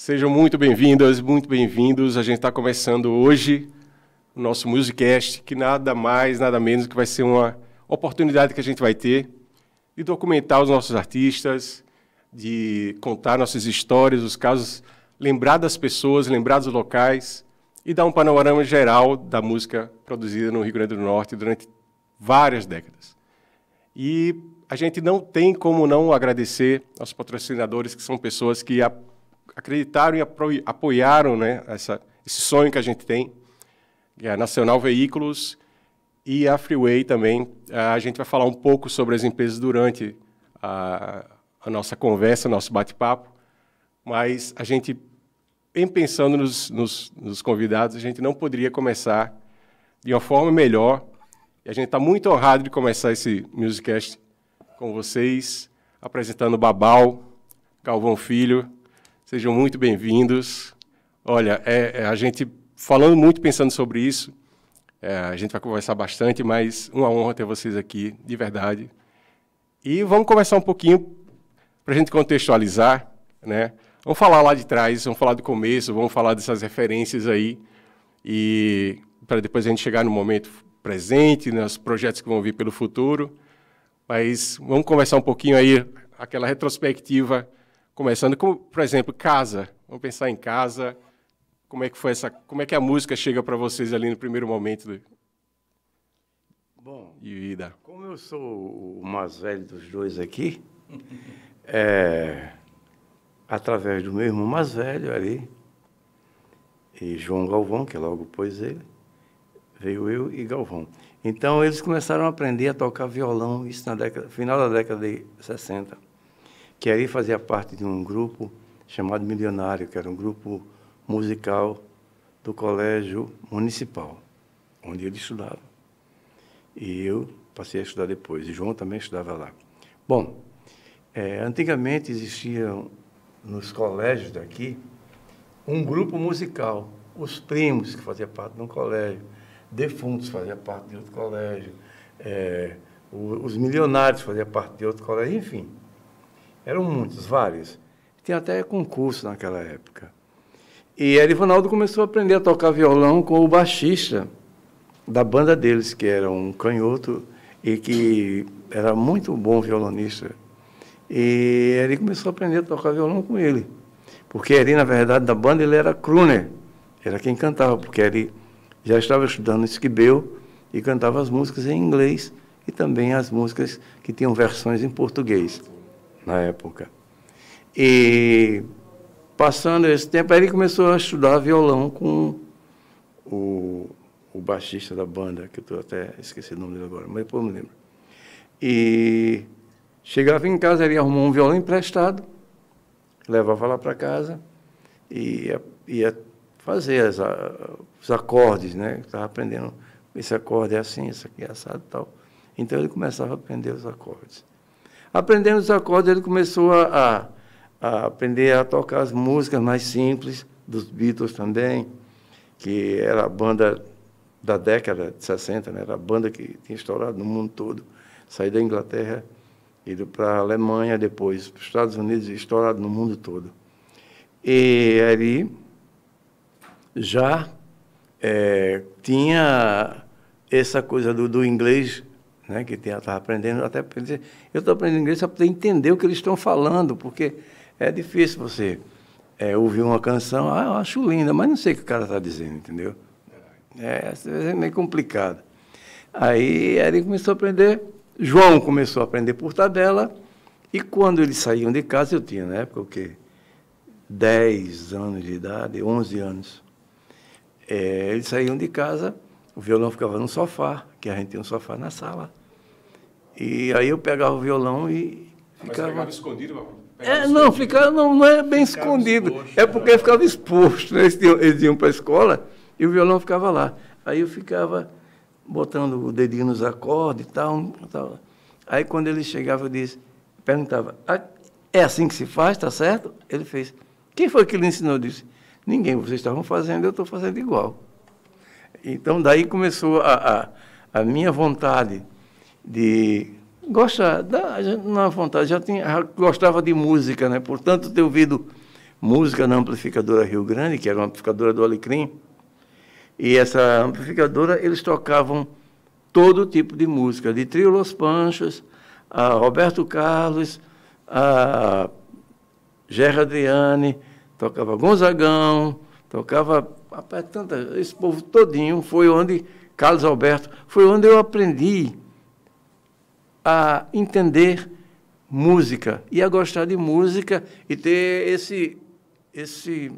Sejam muito bem-vindas, muito bem-vindos. A gente está começando hoje o nosso Musicast, que nada mais, nada menos que vai ser uma oportunidade que a gente vai ter de documentar os nossos artistas, de contar nossas histórias, os casos, lembrar das pessoas, lembrar dos locais e dar um panorama geral da música produzida no Rio Grande do Norte durante várias décadas. E a gente não tem como não agradecer aos patrocinadores, que são pessoas que acreditaram e apoiaram, né, esse sonho que a gente tem, que é a Nacional Veículos e a Freeway também. A gente vai falar um pouco sobre as empresas durante a nossa conversa, nosso bate-papo, mas a gente, em pensando nos convidados, a gente não poderia começar de uma forma melhor, e a gente está muito honrado de começar esse Musicast com vocês, apresentando Babal, Galvão Filho. Sejam muito bem-vindos. Olha, a gente falando muito, pensando sobre isso, a gente vai conversar bastante, mas uma honra ter vocês aqui, de verdade. E vamos conversar um pouquinho para a gente contextualizar, né? Vamos falar lá de trás, vamos falar do começo, vamos falar dessas referências aí, e para depois a gente chegar no momento presente, nos projetos que vão vir pelo futuro. Mas vamos conversar um pouquinho aí, aquela retrospectiva, começando com, por exemplo, casa. Vamos pensar em casa. Como é que foi como é que a música chega para vocês ali no primeiro momento de vida? Como eu sou o mais velho dos dois aqui, através do meu irmão mais velho ali, e João Galvão, que logo pôs ele, veio eu e Galvão. Então, eles começaram a aprender a tocar violão, isso final da década de 60, que aí fazia parte de um grupo chamado Milionário, que era um grupo musical do Colégio Municipal, onde ele estudava. E eu passei a estudar depois, e João também estudava lá. Bom, antigamente existia nos colégios daqui um grupo musical, os primos, que faziam parte de um colégio, defuntos faziam parte de outro colégio, os milionários faziam parte de outro colégio, enfim. Eram muitos, vários. Tinha até concurso naquela época. E Erivanaldo começou a aprender a tocar violão com o baixista da banda deles, que era um canhoto e que era muito bom violonista. E ele começou a aprender a tocar violão com ele. Porque ele, na verdade, da banda, ele era crooner. Era quem cantava, porque ele já estava estudando esquibeu e cantava as músicas em inglês e também as músicas que tinham versões em português na época. E passando esse tempo, aí ele começou a estudar violão com o baixista da banda, que eu até esqueci o nome dele agora, mas depois eu me lembro. E chegava em casa, ele arrumou um violão emprestado, levava lá para casa e ia fazer os acordes, né? Estava aprendendo, esse acorde é assim, isso aqui é assado e tal. Então ele começava a aprender os acordes. Aprendendo os acordes, ele começou a aprender a tocar as músicas mais simples, dos Beatles também, que era a banda da década de 60, né? Era a banda que tinha estourado no mundo todo. Saí da Inglaterra, ido para a Alemanha, depois para os Estados Unidos, estourado no mundo todo. E ali já tinha essa coisa do inglês, né, que estava aprendendo, até para dizer, eu estou aprendendo inglês só para entender o que eles estão falando, porque é difícil você ouvir uma canção, eu acho linda, mas não sei o que o cara está dizendo, entendeu? Às vezes é meio complicado. Aí ele começou a aprender, João começou a aprender por tabela, e quando eles saíam de casa, eu tinha, na época, o quê? 10 anos de idade, 11 anos. Eles saíam de casa, o violão ficava no sofá, que a gente tinha um sofá na sala. E aí eu pegava o violão e ficava... Mas pegava escondido? Não é bem escondido. Exposto, é porque ficava exposto. Né? Eles iam para a escola e o violão ficava lá. Aí eu ficava botando o dedinho nos acordes e tal. Aí quando ele chegava, eu perguntava, é assim que se faz, tá certo? Ele fez. Quem foi que lhe ensinou? Eu disse, ninguém, vocês estavam fazendo, eu estou fazendo igual. Então, daí começou a minha vontade de gostar, já gostava de música, né? Portanto, ter ouvido música na amplificadora Rio Grande, que era uma amplificadora do Alecrim. E essa amplificadora, eles tocavam todo tipo de música, de Trio Los Panchos, a Roberto Carlos, a Gerry Adriane, tocava Gonzagão, tocava... Rapaz, esse povo todinho foi onde... Carlos Alberto, foi onde eu aprendi a entender música e a gostar de música e ter esse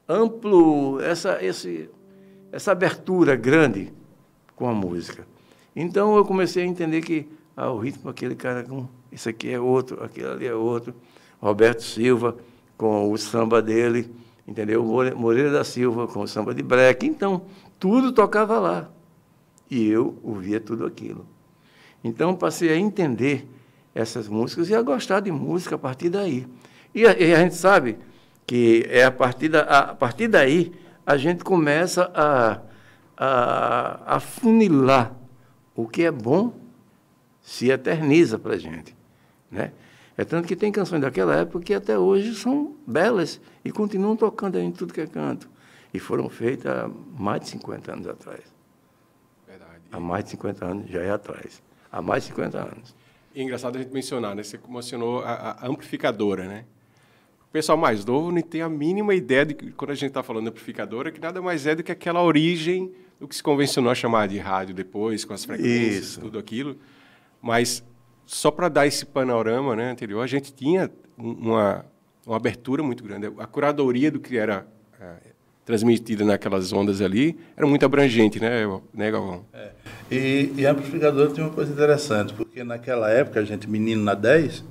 amplo, essa abertura grande com a música. Então, eu comecei a entender que o ritmo, aquele cara, isso aqui é outro, aquele ali é outro. Roberto Silva, com o samba dele, entendeu? Moreira da Silva, com o samba de break. Então, tudo tocava lá. E eu ouvia tudo aquilo. Então, passei a entender essas músicas e a gostar de música a partir daí. E a gente sabe que é a partir daí a gente começa a funilar o que é bom, se eterniza para a gente, né? É tanto que tem canções daquela época que até hoje são belas e continuam tocando em tudo que é canto. E foram feitas há mais de 50 anos atrás. Há mais de 50 anos, já é atrás. Há mais de 50 anos. E é engraçado a gente mencionar, né? Você mencionou a amplificadora, né? O pessoal mais novo não tem a mínima ideia de que, quando a gente está falando de amplificadora, que nada mais é do que aquela origem do que se convencionou a chamar de rádio depois, com as frequências, isso, tudo aquilo. Mas, só para dar esse panorama, né, anterior, a gente tinha uma abertura muito grande. A curadoria do que era transmitida naquelas ondas ali era muito abrangente, né, Galvão? E a amplificadora tem uma coisa interessante, porque naquela época, a gente, menino na 10,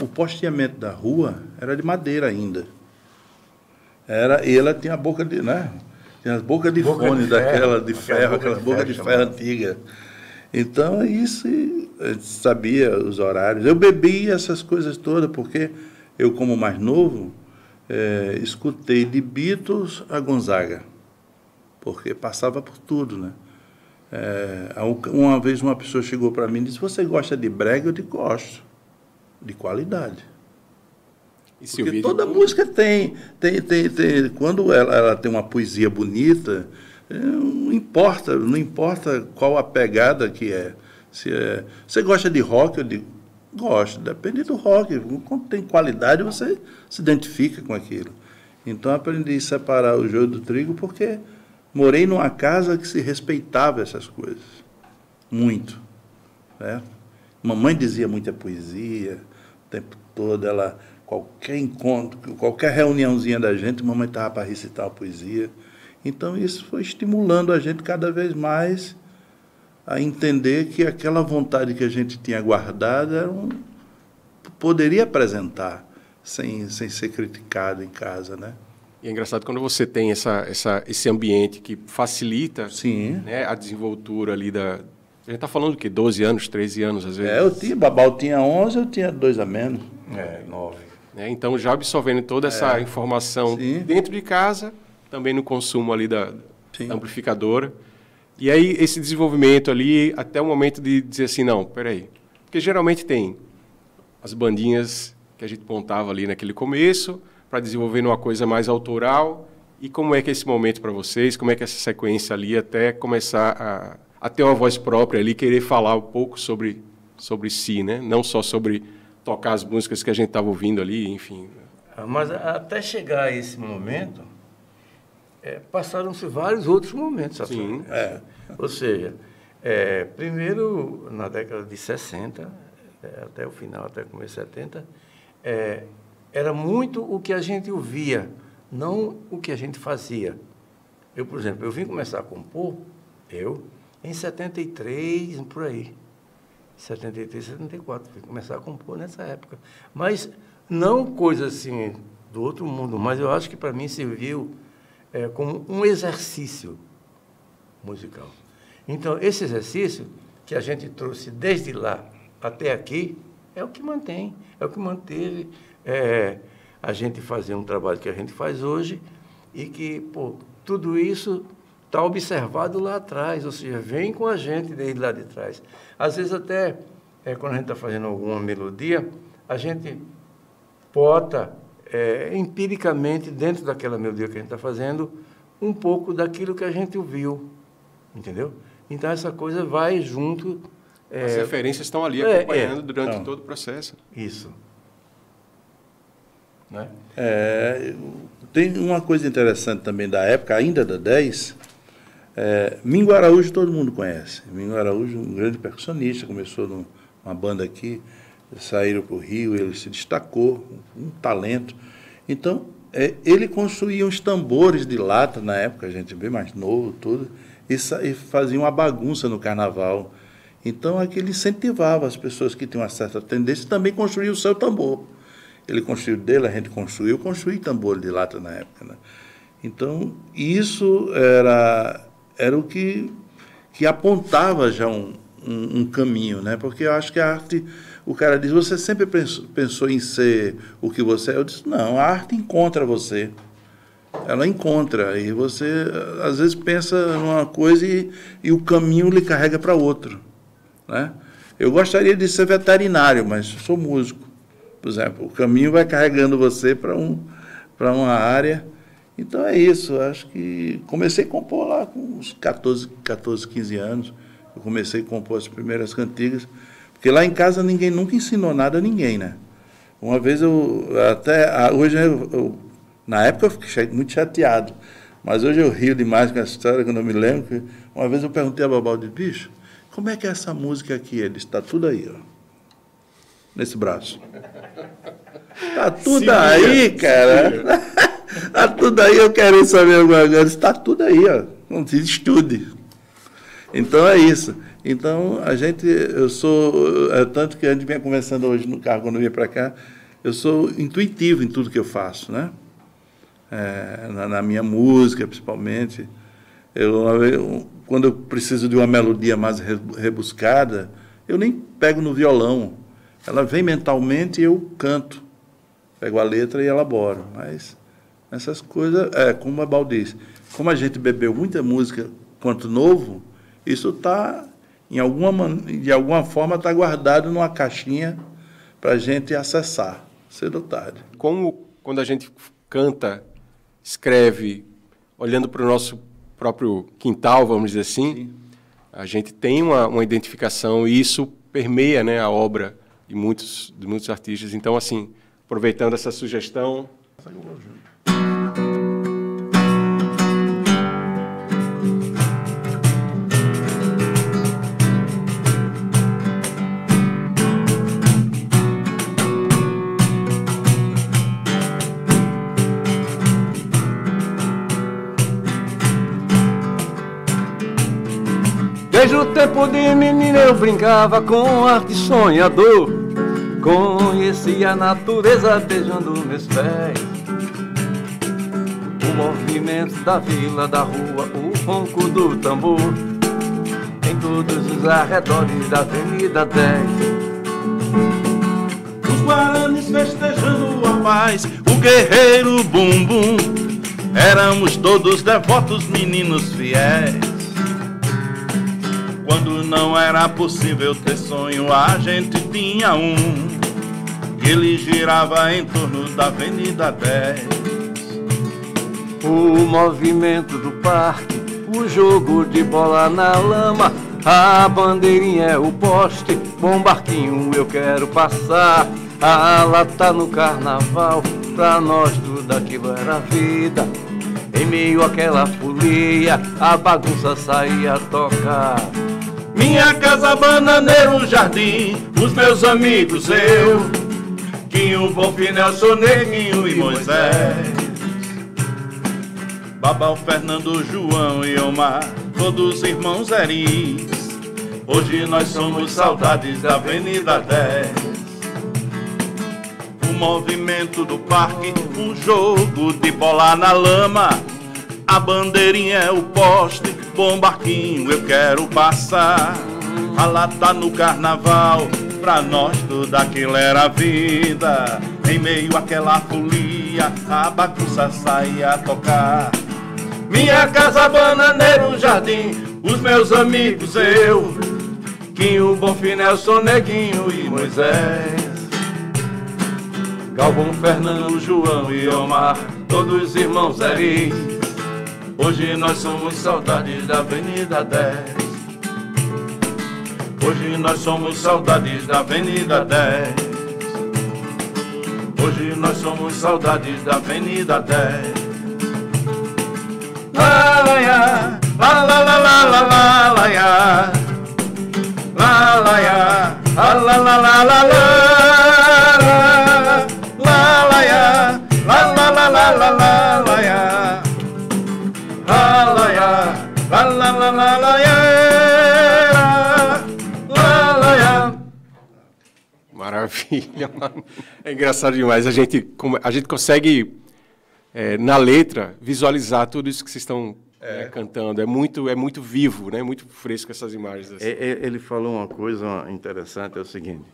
o posteamento da rua era de madeira ainda. E ela tinha a boca de, né? Tinha as bocas de fone daquela de ferro, aquela boca de ferro antiga. Então, isso, a gente sabia os horários. Eu bebia essas coisas todas, porque eu, como mais novo, escutei de Beatles a Gonzaga, porque passava por tudo, né? Uma vez uma pessoa chegou para mim e disse: "Você gosta de brega?" Eu disse: "Gosto, de qualidade." Porque toda música tem. Quando ela tem uma poesia bonita, não importa qual a pegada que é. Você gosta de rock? Eu digo: gosto, depende do rock. Quando tem qualidade, você se identifica com aquilo. Então, aprendi a separar o joio do trigo, porque morei numa casa que se respeitava essas coisas. Muito. Né? Mamãe dizia muita poesia, o tempo todo, qualquer encontro, qualquer reuniãozinha da gente, mamãe estava para recitar uma poesia. Então, isso foi estimulando a gente cada vez mais a entender que aquela vontade que a gente tinha guardada poderia apresentar sem ser criticado em casa, né? E é engraçado quando você tem esse ambiente que facilita, né, a desenvoltura ali da... A gente está falando do quê? 12 anos, 13 anos, às vezes? Babal tinha 11, eu tinha 2 a menos. 9. Então, já absorvendo toda essa informação dentro de casa, também no consumo ali da amplificadora. E aí, esse desenvolvimento ali, até o momento de dizer assim, não, peraí. Porque geralmente tem as bandinhas que a gente montava ali naquele começo, para desenvolver uma coisa mais autoral. E como é que é esse momento para vocês? Como é que é essa sequência ali, até começar a ter uma voz própria ali, querer falar um pouco sobre si, né? Não só sobre tocar as músicas que a gente estava ouvindo ali, enfim. Mas até chegar a esse momento, passaram-se vários outros momentos. Sim. Ou seja, primeiro, na década de 60, até o final, até o começo de 70, era muito o que a gente ouvia, não o que a gente fazia. Eu, por exemplo, eu vim começar a compor, em 73, por aí. 73, 74, fui começar a compor nessa época. Mas não coisa assim do outro mundo, mas eu acho que para mim serviu como um exercício musical. Então, esse exercício que a gente trouxe desde lá até aqui é o que mantém, é o que manteve a gente fazer um trabalho que a gente faz hoje e que, tudo isso está observado lá atrás, ou seja, vem com a gente desde lá de trás. Às vezes até, quando a gente está fazendo alguma melodia, a gente bota empiricamente, dentro daquela melodia que a gente está fazendo, um pouco daquilo que a gente ouviu, entendeu? Então, essa coisa vai junto... As referências estão ali acompanhando durante todo o processo. Isso. Né? Tem uma coisa interessante também da época, ainda da 10, Mingo Araújo todo mundo conhece. Mingo Araújo, um grande percussionista, começou numa banda aqui, saíram para o Rio, ele se destacou, um talento. Então, ele construía uns tambores de lata, na época, a gente bem mais novo, tudo, e fazia uma bagunça no carnaval. Então, ele incentivava as pessoas que tinham uma certa tendência também a construir o seu tambor. Ele construiu dele, a gente construiu tambor de lata na época. Né? Então, isso era o que apontava já um caminho, né? Porque eu acho que a arte, o cara diz, você sempre pensou em ser o que você é? Eu disse, não, a arte encontra você. Ela encontra, e você, às vezes, pensa numa coisa e o caminho lhe carrega para outro. Né? Eu gostaria de ser veterinário, mas sou músico. Por exemplo, o caminho vai carregando você para uma área. Então é isso, eu acho que comecei a compor lá com uns 14, 15 anos. Eu comecei a compor as primeiras cantigas, porque lá em casa ninguém nunca ensinou nada a ninguém, né? Uma vez hoje na época eu fiquei muito chateado, mas hoje eu rio demais com essa história, quando eu me lembro que uma vez eu perguntei a Babaldi, bicho, como é que é essa música aqui? Ele disse, está tudo aí, ó, nesse braço. Está tudo aí, cara. Está tudo aí, eu quero saber alguma coisa. Está tudo aí, ó. Não se estude. Então é isso. Então tanto que a gente vinha conversando hoje no carro quando eu vinha para cá, eu sou intuitivo em tudo que eu faço, né? Na minha música, principalmente. Quando eu preciso de uma melodia mais rebuscada, eu nem pego no violão. Ela vem mentalmente e eu canto. Pego a letra e elaboro. Mas essas coisas, como a Baldi disse, como a gente bebeu muita música quanto novo, isso está, de alguma forma, está guardado numa caixinha para a gente acessar, cedo ou tarde. Como quando a gente canta, escreve, olhando para o nosso próprio quintal, vamos dizer assim, sim, a gente tem uma identificação e isso permeia, né, a obra de muitos artistas. Então, assim, aproveitando essa sugestão... Desde o tempo de menino eu brincava com arte sonhador, conhecia a natureza beijando meus pés, o movimento da vila, da rua, o ronco do tambor, em todos os arredores da Avenida 10. Os guaranis festejando a paz, o guerreiro bumbum, éramos todos devotos, meninos fiéis. Quando não era possível ter sonho, a gente tinha um, e ele girava em torno da Avenida 10. O movimento do parque, o jogo de bola na lama, a bandeirinha é o poste, bom barquinho eu quero passar, a lata no carnaval, pra nós tudo aquilo era vida. Em meio àquela folia, a bagunça saía a tocar. Minha casa, bananeiro, jardim, os meus amigos, eu, Quinho, Bonfinel, Soneguinho e Moisés, Babal, Fernando, João e Omar, todos irmãos eris. Hoje nós somos saudades da Avenida 10. O movimento do parque, um jogo de bola na lama, a bandeirinha é o poste, bom barquinho eu quero passar, a lata no carnaval, pra nós tudo aquilo era vida. Em meio àquela folia, a bagunça saía a tocar. Minha casa, bananeiro, jardim, os meus amigos, eu, Quinho, Bonfinel, Soneguinho e Moisés, Galvão, Fernando, João e Omar, todos irmãos ali. Hoje nós somos saudades da Avenida 10. Hoje nós somos saudades da Avenida 10. Hoje nós somos saudades da Avenida 10. La la ya, la la la la la la la ya, la la ya, la la la la la la la ya, la la la la la la la ya, la la ya, la la la la la ya, la la ya. Maravilha, mano. É engraçado demais. A gente consegue, na letra, visualizar tudo isso que vocês estão cantando. É muito vivo, né? Muito fresco essas imagens. Assim. Ele falou uma coisa interessante, é o seguinte.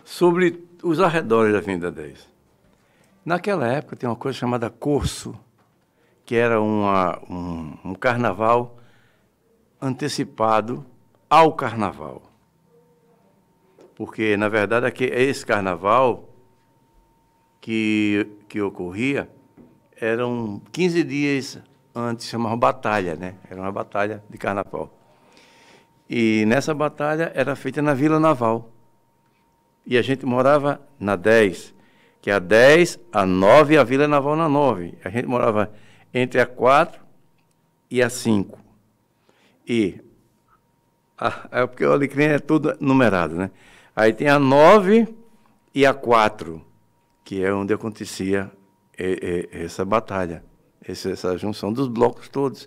Sobre os arredores da Avenida 10. Naquela época, tem uma coisa chamada Corso, que era um carnaval antecipado ao carnaval. Porque, na verdade, esse carnaval que ocorria eram 15 dias antes, chamavam batalha, né? Era uma batalha de carnaval. E nessa batalha era feita na Vila Naval. E a gente morava na 10, que é a 10, a 9 e a Vila Naval na 9. A gente morava entre a 4 e a 5. Porque o Alecrim é tudo numerado, né? Aí tem a 9 e a 4, que é onde acontecia essa batalha, essa junção dos blocos todos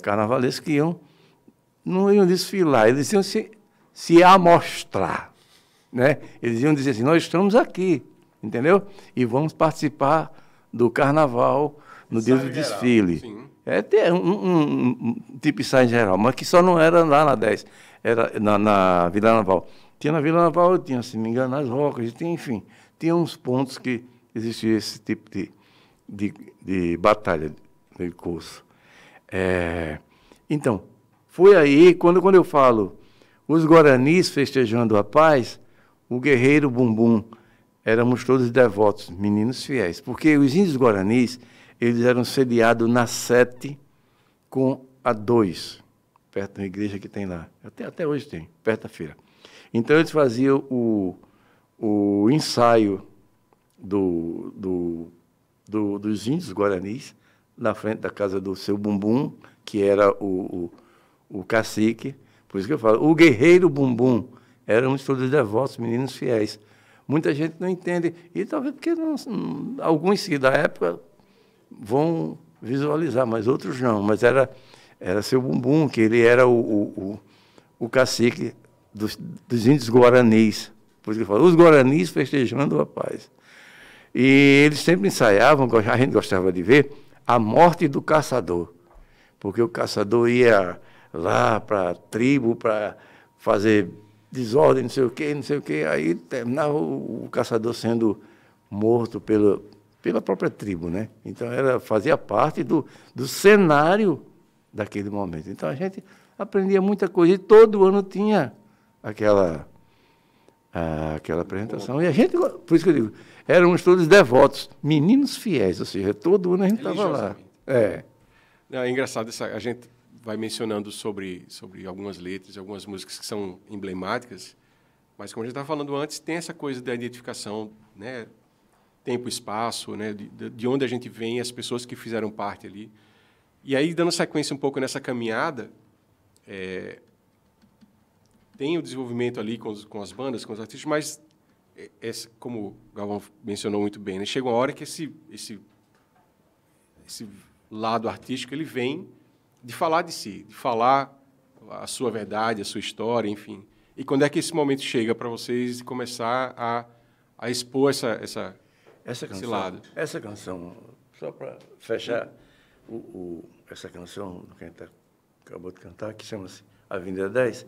carnavalescos que não iam desfilar, eles iam se amostrar, né? Eles iam dizer assim, nós estamos aqui, entendeu? E vamos participar do carnaval no dia do desfile. Sim. Tem um tipo de ensaio geral, mas que só não era lá na 10, era na Vila Naval. Tinha na Vila Naval, tinha, se não me engano, nas Rocas, enfim, tinha uns pontos que existia esse tipo de batalha de curso. Então, foi aí, quando eu falo os guaranis festejando a paz, o guerreiro Bumbum, éramos todos devotos, meninos fiéis, porque os índios guaranis, eles eram sediados na 7 com a 2, perto da igreja que tem lá. Até hoje tem, perto da feira. Então, eles faziam o ensaio dos índios guaranis na frente da casa do seu Bumbum, que era o cacique. Por isso que eu falo, o guerreiro Bumbum, éramos todos devotos, meninos fiéis. Muita gente não entende, e talvez porque alguns da época vão visualizar, mas outros não. Mas era seu Bumbum, que ele era o cacique dos índios guaranis. Por isso que eu falo, os guaranis festejando a paz. E eles sempre ensaiavam, a gente gostava de ver, a morte do caçador. Porque o caçador ia lá para a tribo para fazer desordem, não sei o quê, aí terminava o caçador sendo morto pela própria tribo, né? Então, fazia parte do cenário daquele momento. Então, a gente aprendia muita coisa, e todo ano tinha aquela apresentação. E a gente, por isso que eu digo, éramos todos devotos, meninos fiéis, ou seja, todo ano a gente estava lá. É engraçado, a gente vai mencionando sobre algumas letras, algumas músicas que são emblemáticas, mas como a gente estava falando antes, tem essa coisa da identificação, né? Tempo, espaço, né? De onde a gente vem, as pessoas que fizeram parte ali. E aí, dando sequência um pouco nessa caminhada, tem o desenvolvimento ali com as bandas, com os artistas, mas, como o Galvão mencionou muito bem, né? Chega uma hora que esse lado artístico ele vem de falar de si, de falar a sua verdade, a sua história, enfim. E quando é que esse momento chega para vocês começar a expor esse lado? Essa canção, só para fechar, essa canção que a gente acabou de cantar, que chama-se Avenida 10,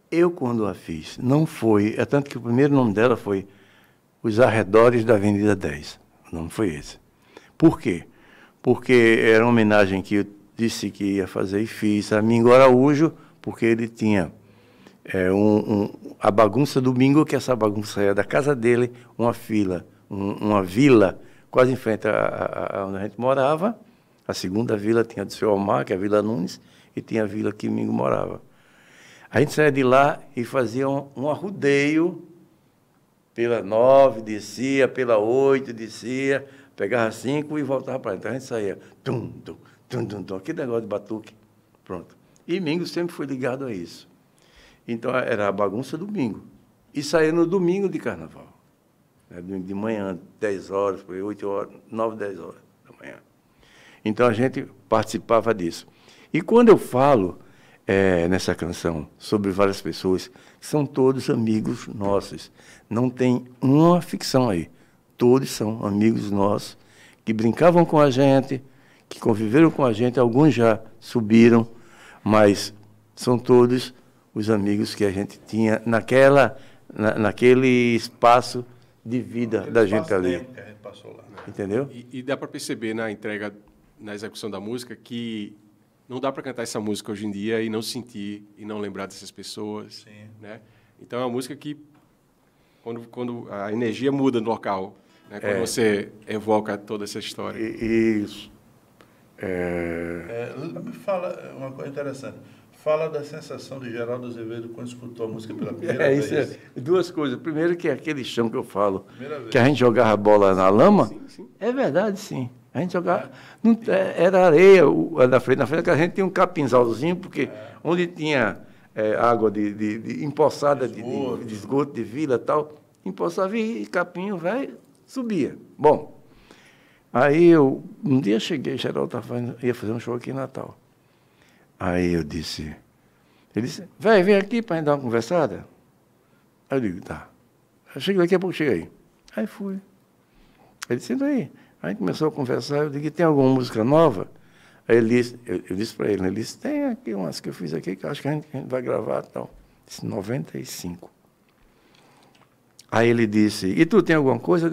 eu, quando a fiz, não foi... É tanto que o primeiro nome dela foi Os Arredores da Avenida 10. O nome foi esse. Por quê? Porque era uma homenagem que eu disse que ia fazer e fiz a Mingo Araújo, porque ele tinha a bagunça do bingo, que essa bagunça é da casa dele, uma fila, uma vila quase em frente a onde a gente morava. A segunda vila tinha do seu Omar, que é a Vila Nunes, e tinha a vila que o Mingo morava. A gente saía de lá e fazia um arrudeio pela 9, descia, pela 8, descia, pegava 5 e voltava para lá. Então a gente saía, tum, tum, tum, tum, tum, aquele negócio de batuque, pronto. E Mingo sempre foi ligado a isso. Então era a bagunça do bingo. E saía no domingo de carnaval. De manhã, 10 horas, por aí, 8 horas, 9, 10 horas da manhã. Então a gente participava disso. E quando eu falo nessa canção sobre várias pessoas, são todos amigos nossos. Não tem uma ficção aí. Todos são amigos nossos, que brincavam com a gente, que conviveram com a gente. Alguns já subiram, mas são todos os amigos que a gente tinha naquele espaço de vida da gente ali. Que a gente passou lá. Entendeu? E dá para perceber na entrega, na execução da música, que não dá para cantar essa música hoje em dia e não sentir e não lembrar dessas pessoas. Sim. Né? Então é uma música que, quando a energia muda no local, né? Quando você evoca toda essa história. Isso. Me fala uma coisa interessante. Fala da sensação de Geraldo Azevedo quando escutou a música pela primeira vez. Duas coisas. Primeiro, que é aquele chão que eu falo, Primeira vez. que a gente jogava bola na lama. Sim. É verdade, sim. A gente jogava. Não, era areia na frente, que a gente tinha um capinzalzinho, porque onde tinha água empoçada de esgoto, de vila e tal, empoçava e capinho, subia. Bom, aí um dia cheguei, Geraldo ia fazer um show aqui em Natal. Aí ele disse, vem aqui para a gente dar uma conversada. Aí eu digo, tá. Eu cheguei daqui a pouco, cheguei. Aí fui. Ele disse, senta aí. Aí a gente começou a conversar, eu digo, tem alguma música nova? Aí ele disse, eu disse para ele, tem aqui umas que eu fiz aqui, que eu acho que a gente vai gravar e tal. Disse, 95. Aí ele disse, e tu tem alguma coisa?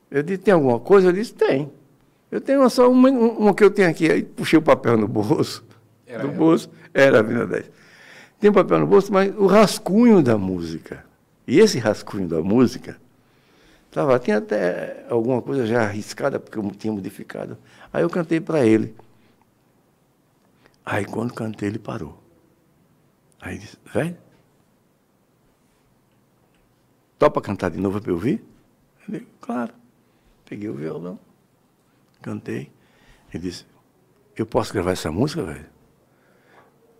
Eu disse, tem alguma coisa? Eu disse, tem. Eu tenho só uma que eu tenho aqui. Aí puxei o papel no bolso. Era a Avenida 10. Tem um papel no bolso, mas o rascunho da música. E esse rascunho da música, tinha até alguma coisa já arriscada, porque eu tinha modificado. Aí eu cantei para ele. Aí quando cantei, ele parou. Aí disse, topa cantar de novo para eu ouvir? Eu digo, claro. Peguei o violão, cantei. Ele disse, eu posso gravar essa música, velho?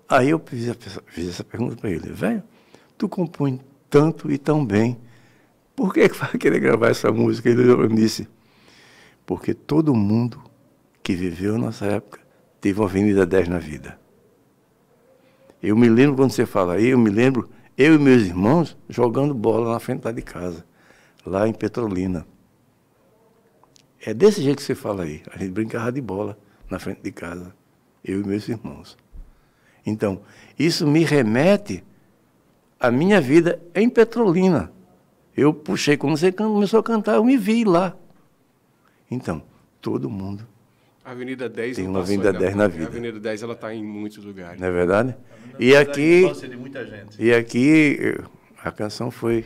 Aí eu fiz essa pergunta para ele, tu compõe tanto e tão bem, por que vai querer gravar essa música? Ele me disse, porque todo mundo que viveu nessa época teve uma Avenida 10 na vida. Eu me lembro, quando você fala aí, eu e meus irmãos jogando bola na frente lá de casa, lá em Petrolina. É desse jeito que você fala aí, a gente brincava de bola na frente de casa, eu e meus irmãos. Então, isso me remete à minha vida em Petrolina. Eu puxei, quando você começou a cantar, eu me vi lá. Então, todo mundo A Avenida 10 tem não uma tá só Avenida em 10 na vida. A Avenida 10 ela está em muitos lugares. Não é verdade? E aqui, de muita gente. E aqui a canção foi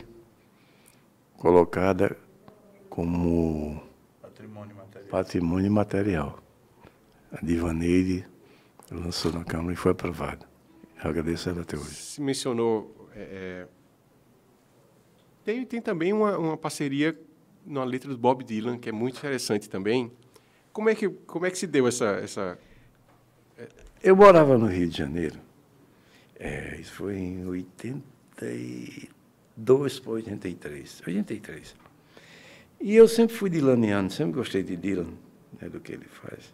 colocada como patrimônio material. A Divaneide lançou na Câmara e foi aprovada. Eu agradeço ela até hoje. Se mencionou... Tem também uma parceria na letra do Bob Dylan, que é muito interessante também. Como é que se deu essa... Eu morava no Rio de Janeiro. Isso foi em 82 para 83. 83. E eu sempre fui dilaniano, sempre gostei de Dylan, né, do que ele faz.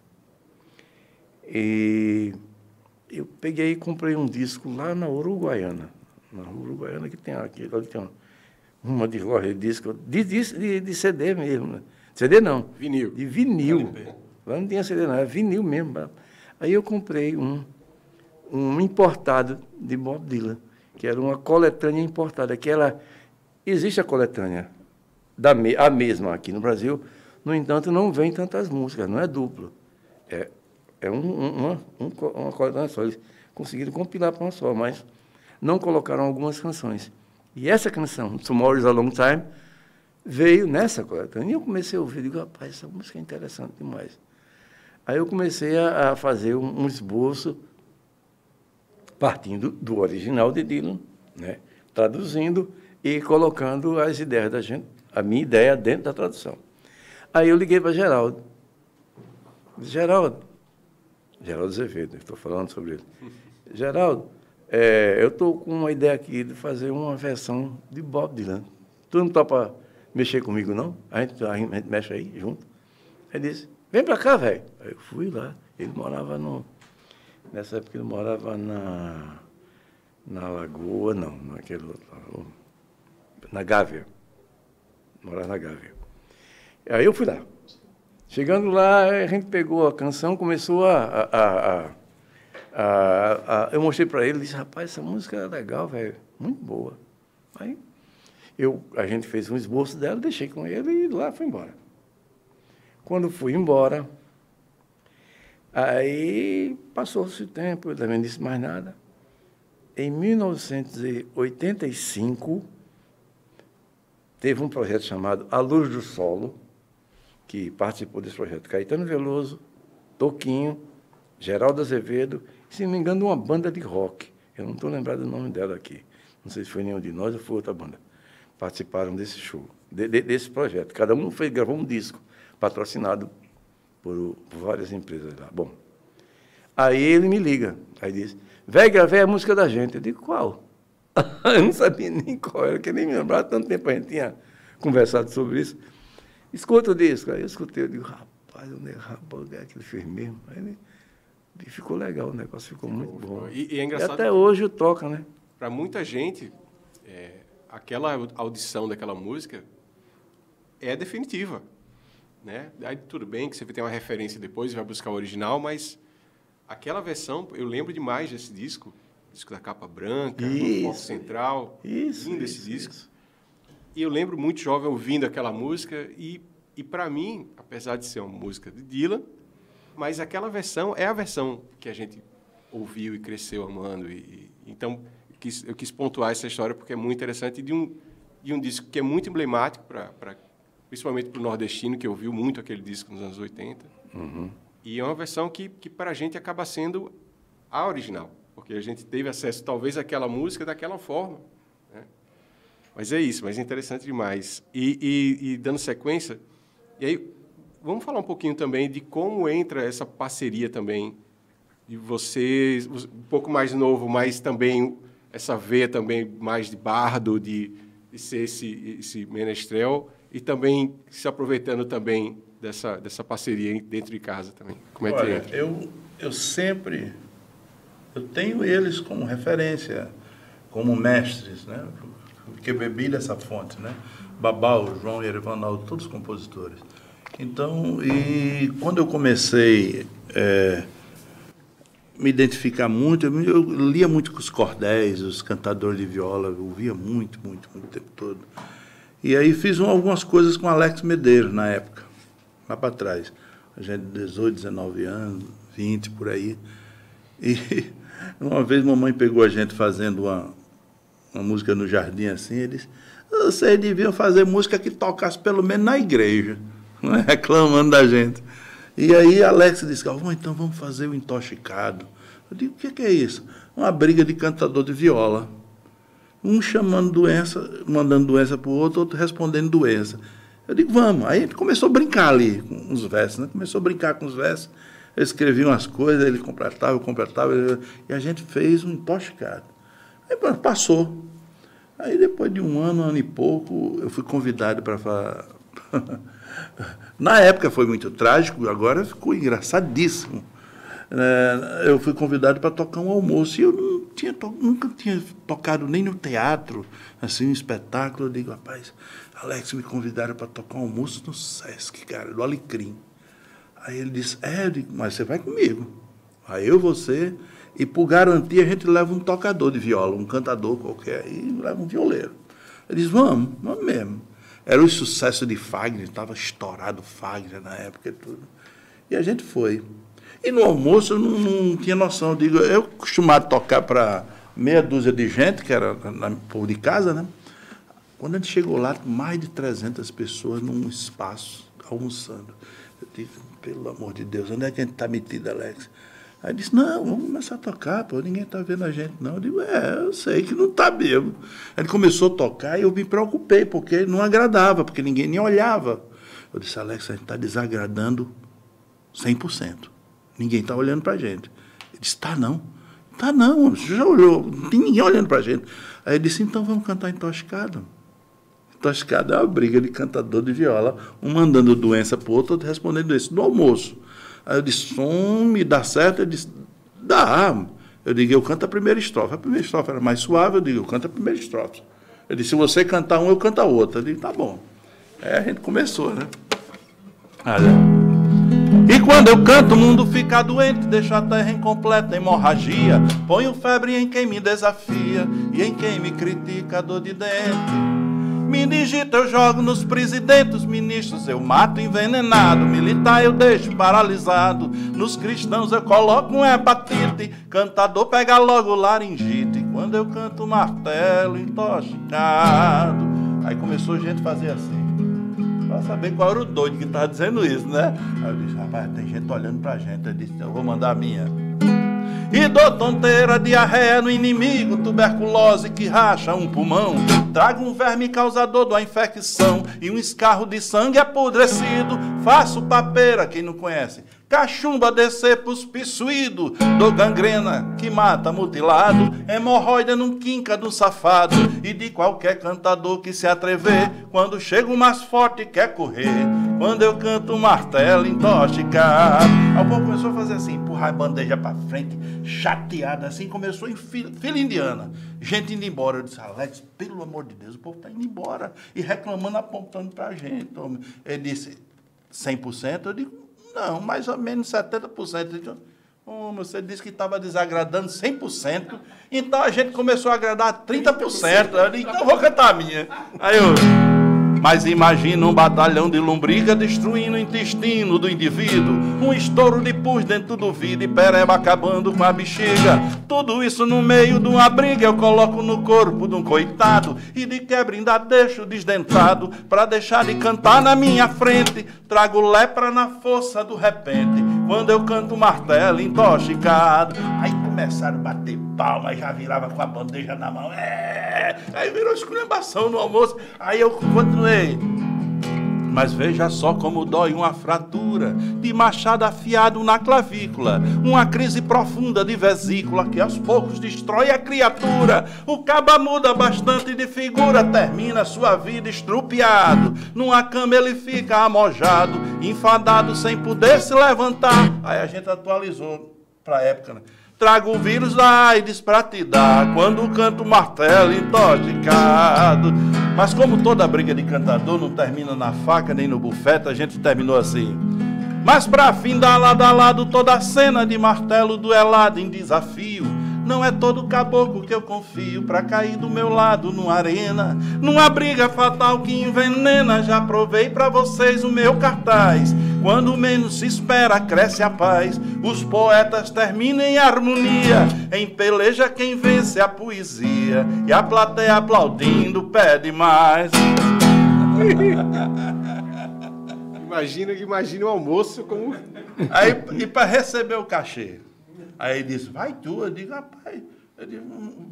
E eu peguei e comprei um disco lá na Uruguaiana. Na Uruguaiana que tem aqui, ali tem uma de loja de disco, de CD mesmo. Né? CD não. Vinil. De vinil. Lá não tinha CD não, era vinil mesmo. Aí eu comprei um importado de Bob Dylan, que era uma coletânea importada, que existe a coletânea, a mesma aqui no Brasil, no entanto, não vem tantas músicas, não é duplo. É uma coletânea só. Eles conseguiram compilar para uma só, mas não colocaram algumas canções. E essa canção, Tomorrow is a Long Time, veio nessa coletânea. E eu comecei a ouvir, digo, rapaz, essa música é interessante demais. Aí eu comecei a fazer um esboço partindo do original de Dylan, né? Traduzindo e colocando as ideias da gente, a minha ideia dentro da tradução. Aí eu liguei para Geraldo. Geraldo Azevedo, estou falando sobre ele. Geraldo, eu estou com uma ideia aqui de fazer uma versão de Bob Dylan. Tu não topa mexer comigo, não? A gente mexe aí, junto. Ele disse, vem para cá, velho. Aí eu fui lá. Ele morava nessa época ele morava na Lagoa, não, naquele outro, na Gávea. Morava na Gávea. Aí eu fui lá. Chegando lá, a gente pegou a canção, começou eu mostrei para ele, disse, rapaz, essa música é legal, velho, muito boa. Aí a gente fez um esboço dela, deixei com ele e lá fui embora. Quando fui embora, aí passou-se o tempo, eu também não disse mais nada. Em 1985, teve um projeto chamado A Luz do Solo, que participou desse projeto. Caetano Veloso, Toquinho, Geraldo Azevedo, e, se não me engano, uma banda de rock. Eu não estou lembrado do nome dela aqui. Não sei se foi nenhum de nós ou foi outra banda. Participaram desse show, desse projeto. Cada um gravou um disco, patrocinado por várias empresas lá. Bom, aí ele me liga, aí diz, velho, gravei a música da gente. Eu digo, qual? Eu não sabia nem qual era, que nem me lembrava, tanto tempo a gente tinha conversado sobre isso. Escuta o disco. Aí eu escutei, eu digo, rapaz, é que ele fez mesmo. Aí ele ficou legal, o negócio ficou muito bom. E é engraçado. E até hoje toca, né? Para muita gente, aquela audição daquela música é definitiva, né? Aí tudo bem que você tem uma referência depois e vai buscar o original, mas aquela versão, eu lembro demais desse disco da capa branca, o foco central, lindo esse disco. Isso. E eu lembro muito jovem ouvindo aquela música e para mim, apesar de ser uma música de Dylan, mas aquela versão é a versão que a gente ouviu e cresceu amando. Então, eu quis pontuar essa história porque é muito interessante de um disco que é muito emblemático, principalmente para o nordestino, que ouviu muito aquele disco nos anos 80. Uhum. E é uma versão que para a gente acaba sendo a original, porque a gente teve acesso, talvez, àquela música daquela forma. Mas é isso, mas é interessante demais. E dando sequência, e aí vamos falar um pouquinho também de como entra essa parceria também, de vocês, um pouco mais novo, mas também essa veia também mais de bardo, de ser esse menestrel, e também se aproveitando também dessa parceria dentro de casa também. Como é que entra? Eu tenho eles como referência, como mestres, né? Porque bebi dessa fonte, né? Babau, João e Erivanaldo, todos compositores. Então, e quando eu comecei me identificar muito, eu lia muito com os cordéis, os cantadores de viola, eu ouvia muito o tempo todo. E aí fiz algumas coisas com Alex Medeiros na época, lá para trás. A gente de 18, 19 anos, 20, por aí. E uma vez mamãe pegou a gente fazendo uma música no jardim assim, eles, vocês deviam fazer música que tocasse pelo menos na igreja, né? Reclamando da gente. E aí Alex disse, então vamos fazer o Intoxicado. Eu digo, o que é isso? Uma briga de cantador de viola. Um chamando doença, mandando doença para o outro respondendo doença. Eu digo, vamos. Aí a gente começou a brincar ali com os versos, né? Começou a brincar com os versos. Eu escrevia umas coisas, ele completava, eu completava, e a gente fez um Intoxicado. Aí passou. Aí depois de um ano e pouco, eu fui convidado para falar. Na época foi muito trágico, agora ficou engraçadíssimo. Eu fui convidado para tocar um almoço e eu nunca tinha tocado nem no teatro, assim, um espetáculo. Eu digo, rapaz, Alex, me convidaram para tocar um almoço no Sesc, cara, do Alecrim. Aí ele disse, eu digo, mas você vai comigo. Aí você, e por garantia a gente leva um tocador de viola, um cantador qualquer, e leva um violeiro. Ele disse, vamos mesmo. Era o sucesso de Fagner, estava estourado Fagner na época e tudo. E a gente foi. E no almoço eu não tinha noção. Eu acostumado a tocar para meia dúzia de gente, que era povo de casa, né? Quando a gente chegou lá, mais de 300 pessoas num espaço, almoçando. Eu disse, pelo amor de Deus, onde é que a gente está metido, Alex? Aí ele disse, não, vamos começar a tocar, pô, ninguém está vendo a gente, não. Eu digo, eu sei que não está mesmo. Ele começou a tocar e eu me preocupei, porque não agradava, porque ninguém nem olhava. Eu disse, Alex, a gente está desagradando 100%. Ninguém está olhando para a gente. Ele disse, tá não. Tá não, você já olhou, não tem ninguém olhando para a gente. Aí ele disse, então vamos cantar em Toscada. Toscada é uma briga de cantador de viola, um mandando doença para o outro, outro respondendo isso, no almoço. Aí eu disse, me dá certo? Ele disse, dá. Eu digo, eu canto a primeira estrofe. A primeira estrofe era mais suave, eu digo, eu canto a primeira estrofe. Ele disse, se você cantar um, eu canto a outra. Eu digo, tá bom. Aí a gente começou, né? Olha. E quando eu canto, o mundo fica doente, deixa a terra em completa hemorragia. Ponho febre em quem me desafia e em quem me critica a dor de dente. Me digita, eu jogo nos presidentes, os ministros eu mato envenenado, militar eu deixo paralisado, nos cristãos eu coloco um hepatite, cantador pega logo laringite, quando eu canto martelo intoxicado. Aí começou a gente a fazer assim, pra saber qual era o doido que estava dizendo isso, né? Aí eu disse, rapaz, tem gente olhando pra gente. Eu disse, eu vou mandar a minha. E dou tonteira, diarreia no inimigo, tuberculose que racha um pulmão. Trago um verme causador da infecção e um escarro de sangue apodrecido. Faço papeira, quem não conhece, cachumba descer pros pissuídos. Dou gangrena que mata mutilado, hemorroida num quinca do safado. E de qualquer cantador que se atrever, quando chego mais forte quer correr. Quando eu canto martelo intoxicado. Aí o povo começou a fazer assim, empurrar a bandeja pra frente, chateada assim, começou em fila indiana. Gente indo embora. Eu disse, Alex, pelo amor de Deus, o povo tá indo embora. E reclamando, apontando pra gente. Ele disse, 100%? Eu digo, não, mais ou menos 70%. Ele disse, você disse que estava desagradando 100%, então a gente começou a agradar 30%. Eu disse, então eu vou cantar a minha. Aí eu... Mas imagina um batalhão de lombriga destruindo o intestino do indivíduo, um estouro de pus dentro do vidro e pereba acabando com a bexiga. Tudo isso no meio de uma briga eu coloco no corpo de um coitado e de quebra ainda deixo desdentado pra deixar de cantar na minha frente. Trago lepra na força do repente quando eu canto martelo intoxicado. Aí começaram a bater palma, já virava com a bandeja na mão. Aí virou esculhambação no almoço. Aí eu continuei. Mas veja só como dói uma fratura de machado afiado na clavícula, uma crise profunda de vesícula que aos poucos destrói a criatura. O caba muda bastante de figura, termina sua vida estrupiado. Numa cama ele fica amojado, enfadado sem poder se levantar. Aí a gente atualizou para a época, né? Trago o vírus da AIDS pra te dar quando canto martelo intoxicado. Mas como toda briga de cantador não termina na faca nem no bufete, a gente terminou assim. Mas pra findar lado a lado toda a cena de martelo duelado em desafio, não é todo caboclo que eu confio pra cair do meu lado numa arena, numa briga fatal que envenena. Já provei pra vocês o meu cartaz. Quando menos se espera, cresce a paz. Os poetas terminam em harmonia. Em peleja quem vence a poesia. E a plateia aplaudindo pede mais. Imagina o almoço como... Aí, e para receber o cachê? Aí ele disse, vai tu. Eu digo, rapaz... Eu disse,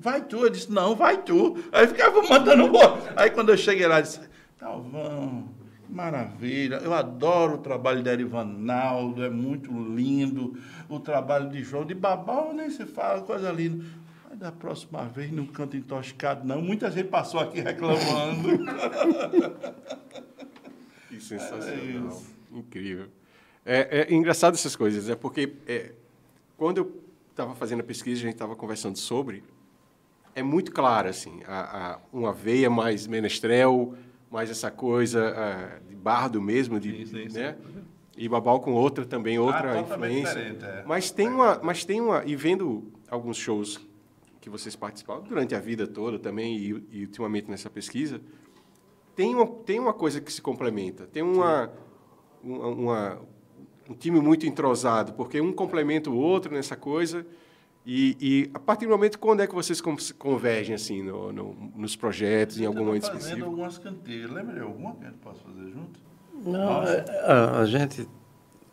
vai tu. Eu disse, não, vai tu. Aí ficava mandando um outro. Aí quando eu cheguei lá, eu disse, Talvão... Maravilha, eu adoro o trabalho de Erivanaldo, é muito lindo. O trabalho de João, de Babal nem se fala, coisa linda. Mas da próxima vez não canto intoxicado, não. Muita gente passou aqui reclamando. Que sensacional, incrível. É engraçado essas coisas, porque quando eu estava fazendo a pesquisa, a gente estava conversando sobre, é muito claro, assim, uma veia mais menestrel, mais essa coisa de bardo mesmo, isso. Né? E Babal com outra também, outra influência. Mas tem uma... E vendo alguns shows que vocês participaram durante a vida toda também, e ultimamente nessa pesquisa, tem uma coisa que se complementa. Tem um time muito entrosado, porque um complementa o outro nessa coisa, E a partir do momento, quando é que vocês convergem assim, nos projetos, em algum momento fazendo específico? algumas cantigas. Lembra de alguma que a gente possa fazer junto? Não, a gente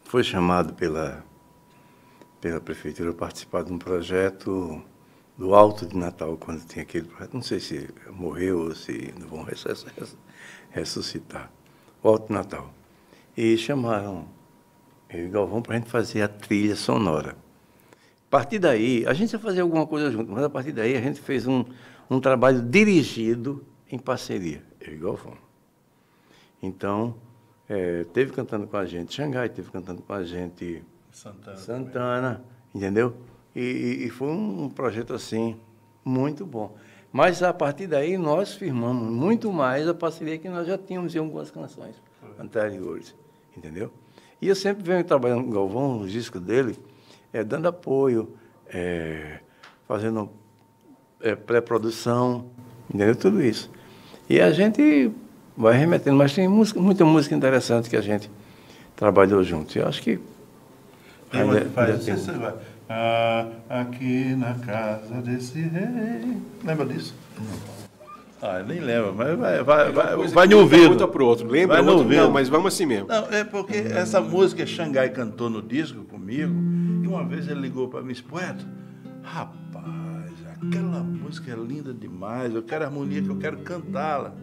foi chamado pela prefeitura a participar de um projeto do Alto de Natal, quando tinha aquele projeto. Não sei se morreu ou se não vão ressuscitar. O Alto de Natal. E chamaram eu e Galvão para a gente fazer a trilha sonora. A partir daí, a gente ia fazer alguma coisa junto, mas a partir daí a gente fez um trabalho dirigido em parceria, eu e Galvão. Então, teve cantando com a gente Xangai, teve cantando com a gente Santana, entendeu? E foi um projeto, assim, muito bom. Mas, a partir daí, nós firmamos muito mais a parceria que nós já tínhamos em algumas canções anteriores, entendeu? E eu sempre venho trabalhando com o Galvão, nos discos dele, dando apoio, fazendo pré-produção, entendeu? Tudo isso. E a gente vai remetendo, mas tem muita música interessante que a gente trabalhou junto. Eu acho que aqui na casa desse rei. Lembra disso? Não. Nem lembro, mas vai no ouvido. Pergunta pro outro. Lembra vai outro? Não, mas vamos assim mesmo. Não, é porque essa música Xangai cantou no disco comigo, e uma vez ele ligou para mim e disse, poeta, rapaz, aquela música é linda demais, eu quero a harmonia, que eu quero cantá-la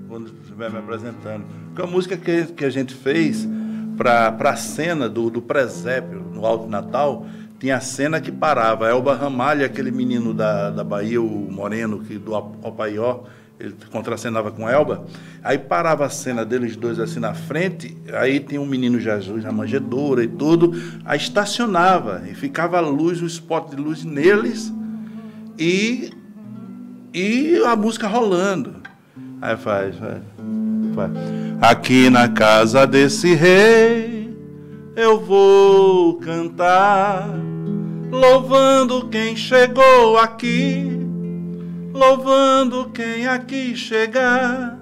quando estiver me apresentando. Porque a música que a gente fez para a cena do presépio, no Alto Natal, tinha a cena que parava, Elba Ramalho, aquele menino da Bahia, o moreno, do Opaió, ele contracenava com Elba, aí parava a cena deles dois assim na frente, aí tinha um menino Jesus na manjedoura e tudo, aí estacionava, e ficava a luz, o spot de luz neles, e a música rolando. Aí faz. Aqui na casa desse rei, eu vou cantar, louvando quem chegou aqui, louvando quem aqui chegar,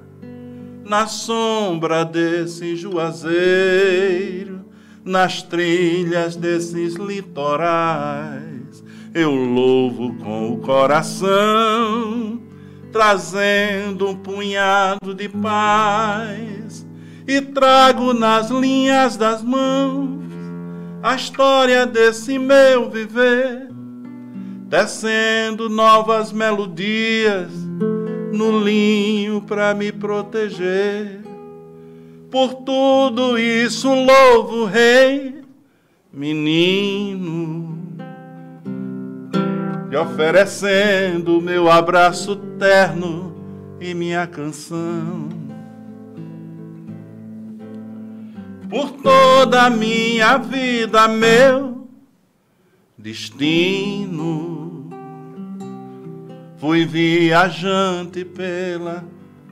na sombra desse juazeiro, nas trilhas desses litorais, eu louvo com o coração, trazendo um punhado de paz, e trago nas linhas das mãos a história desse meu viver, tecendo novas melodias no linho para me proteger. Por tudo isso louvo o rei, menino, e oferecendo meu abraço terno e minha canção. Por toda a minha vida, meu destino, fui viajante pela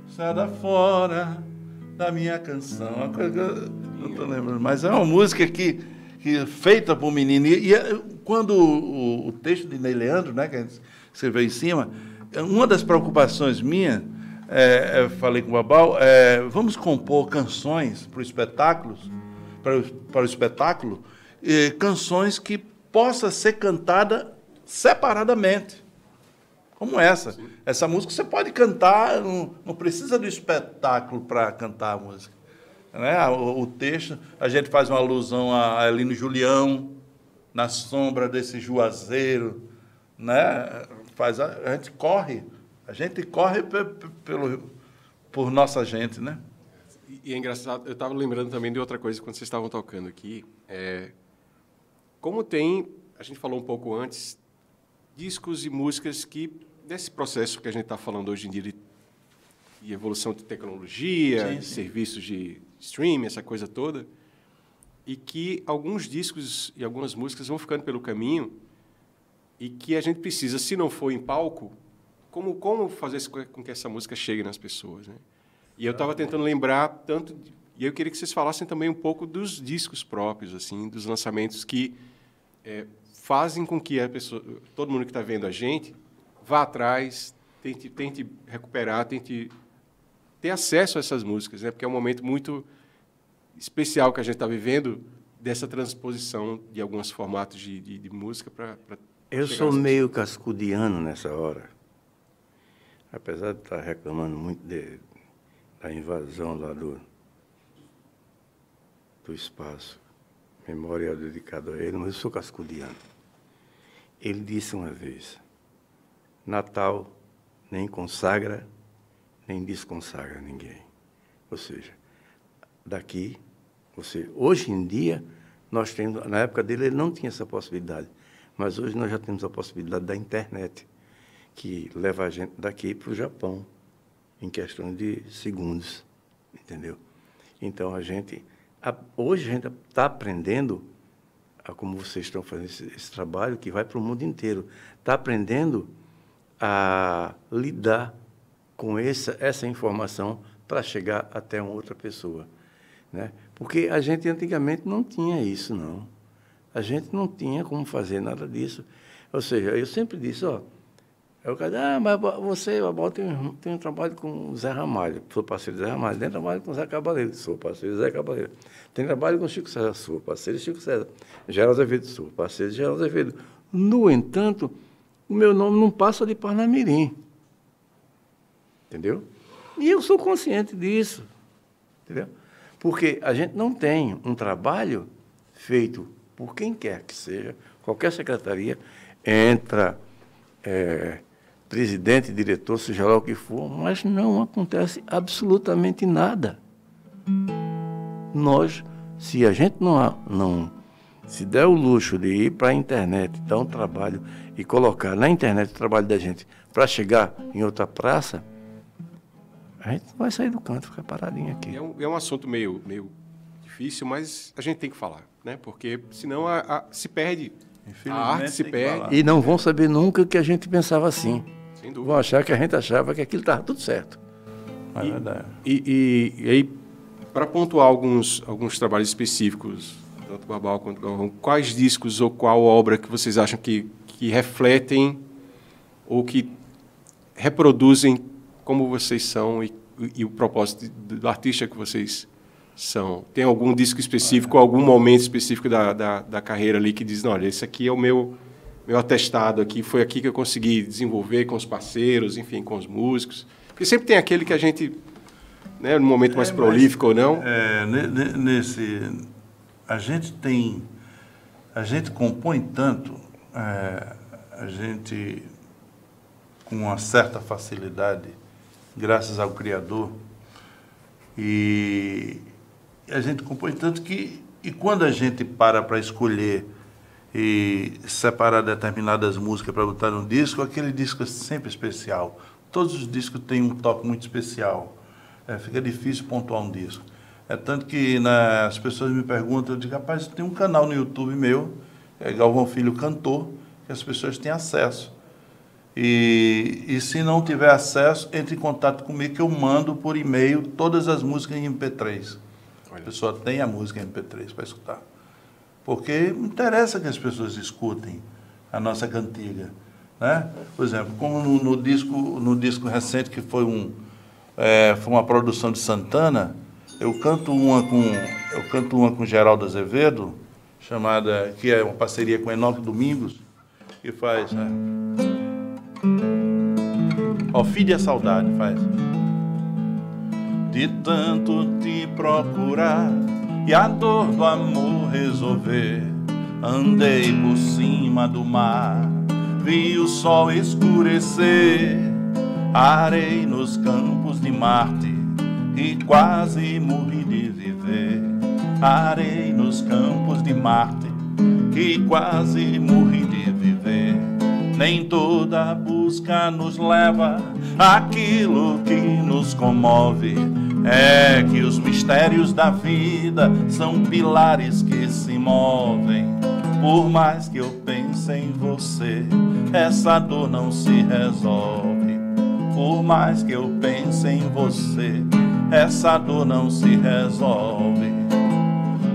estrada fora da minha canção. Uma coisa que eu não estou lembrando, mas é uma música que feita por menino. E quando o texto de Ney Leandro, né, que a gente escreveu em cima, uma das preocupações minhas, falei com o Babal, vamos compor canções para o espetáculo, canções que possa ser cantada separadamente, como essa. Sim. Essa música você pode cantar, não precisa do espetáculo para cantar a música. Né? O texto, a gente faz uma alusão a Elino Julião, na sombra desse juazeiro, né? A gente corre por nossa gente, né? E é engraçado, eu estava lembrando também de outra coisa quando vocês estavam tocando aqui. Como a gente falou um pouco antes, discos e músicas que, desse processo que a gente está falando hoje em dia de evolução de tecnologia, sim, de serviços de streaming, essa coisa toda, e que alguns discos e algumas músicas vão ficando pelo caminho e que a gente precisa, se não for em palco, como fazer com que essa música chegue nas pessoas, né? E eu estava tentando lembrar e eu queria que vocês falassem também um pouco dos discos próprios, assim, dos lançamentos que fazem com que todo mundo que está vendo a gente vá atrás, tente recuperar, tente ter acesso a essas músicas, né? Porque é um momento muito especial que a gente está vivendo dessa transposição de alguns formatos de música para Eu sou meio cascudiano nessa hora. Apesar de estar reclamando muito da invasão lá do espaço memorial dedicado a ele, mas eu sou cascudiano. Ele disse uma vez, Natal nem consagra, nem desconsagra ninguém. Ou seja, daqui, hoje em dia, nós temos, na época dele ele não tinha essa possibilidade, mas hoje nós já temos a possibilidade da internet, que leva a gente daqui para o Japão, em questão de segundos, entendeu? Então, hoje a gente está aprendendo, como vocês estão fazendo esse trabalho, que vai para o mundo inteiro, está aprendendo a lidar com essa informação para chegar até uma outra pessoa, né? Porque a gente antigamente não tinha isso, não. A gente não tinha como fazer nada disso. Ou seja, eu sempre disse, eu cara, mas você, Abel, tem um trabalho com o Zé Ramalho, sou parceiro do Zé Ramalho, tem trabalho com o Zé Cabaleiro, sou parceiro do Zé Cabaleiro, tem trabalho com o Chico César, sou parceiro do Chico César, Geraldo Azevedo, sou parceiro de Geraldo Azevedo. No entanto, o meu nome não passa de Parnamirim, entendeu? E eu sou consciente disso, entendeu? Porque a gente não tem um trabalho feito por quem quer que seja, qualquer secretaria, entra presidente, diretor, seja lá o que for, mas não acontece absolutamente nada. Se a gente não se der o luxo de ir para a internet, dar um trabalho e colocar na internet o trabalho da gente para chegar em outra praça, a gente não vai sair do canto, ficar paradinho aqui. É um assunto meio difícil, mas a gente tem que falar, né? Porque senão se perde, a arte se perde. E não vão saber nunca que a gente pensava assim. Sem dúvida. Vão achar que a gente achava que aquilo estava tudo certo. É verdade. E aí, para pontuar alguns trabalhos específicos, tanto Barbal quanto Galvão, quais discos ou qual obra que vocês acham que refletem ou que reproduzem como vocês são e o propósito do artista que vocês são? Tem algum disco específico, algum momento específico da carreira ali que diz, não, olha, esse aqui é o meu atestado aqui, foi aqui que eu consegui desenvolver com os parceiros, enfim, com os músicos? Porque sempre tem aquele que a gente, né, no momento mais prolífico ou não... A gente compõe tanto, a gente, com uma certa facilidade, graças ao Criador, e a gente compõe tanto que, e quando a gente para escolher e separar determinadas músicas para botar no disco, aquele disco é sempre especial. Todos os discos têm um toque muito especial. Fica difícil pontuar um disco. É tanto que as pessoas me perguntam, eu digo, rapaz, tem um canal no YouTube meu, Galvão Filho Cantor, que as pessoas têm acesso. E se não tiver acesso, entre em contato comigo, que eu mando por e-mail todas as músicas em MP3. A pessoa tem a música em MP3 para escutar. Porque interessa que as pessoas escutem a nossa cantiga, né? Por exemplo, como no disco recente, que foi uma produção de Santana, eu canto uma com Geraldo Azevedo, que é uma parceria com Enoque Domingos, que faz... Filho é saudade, faz. De tanto te procurar e a dor do amor resolver, andei por cima do mar, vi o sol escurecer, arei nos campos de Marte e quase morri de viver. Arei nos campos de Marte e quase morri de viver. Nem toda busca nos leva àquilo que nos comove. É que os mistérios da vida são pilares que se movem. Por mais que eu pense em você, essa dor não se resolve. Por mais que eu pense em você, essa dor não se resolve.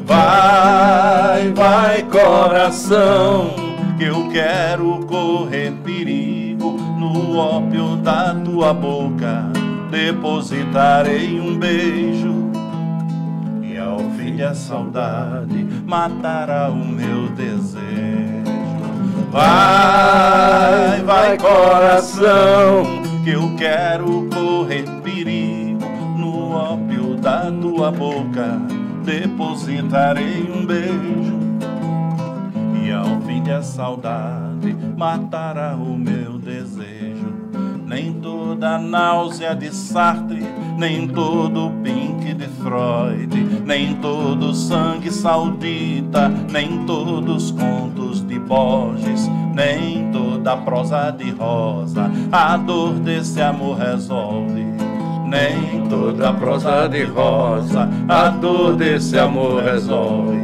Vai, vai, coração, que eu quero correr perigo. No ópio da tua boca depositarei um beijo, e ao fim a saudade matará o meu desejo. Vai, vai coração, que eu quero correr perigo. No ópio da tua boca depositarei um beijo, e ao fim da saudade matará o meu desejo. Nem toda náusea de Sartre, nem todo Pink de Freud, nem todo sangue saudita, nem todos contos de Borges, nem toda prosa de Rosa a dor desse amor resolve. Nem toda prosa de Rosa a dor desse amor resolve.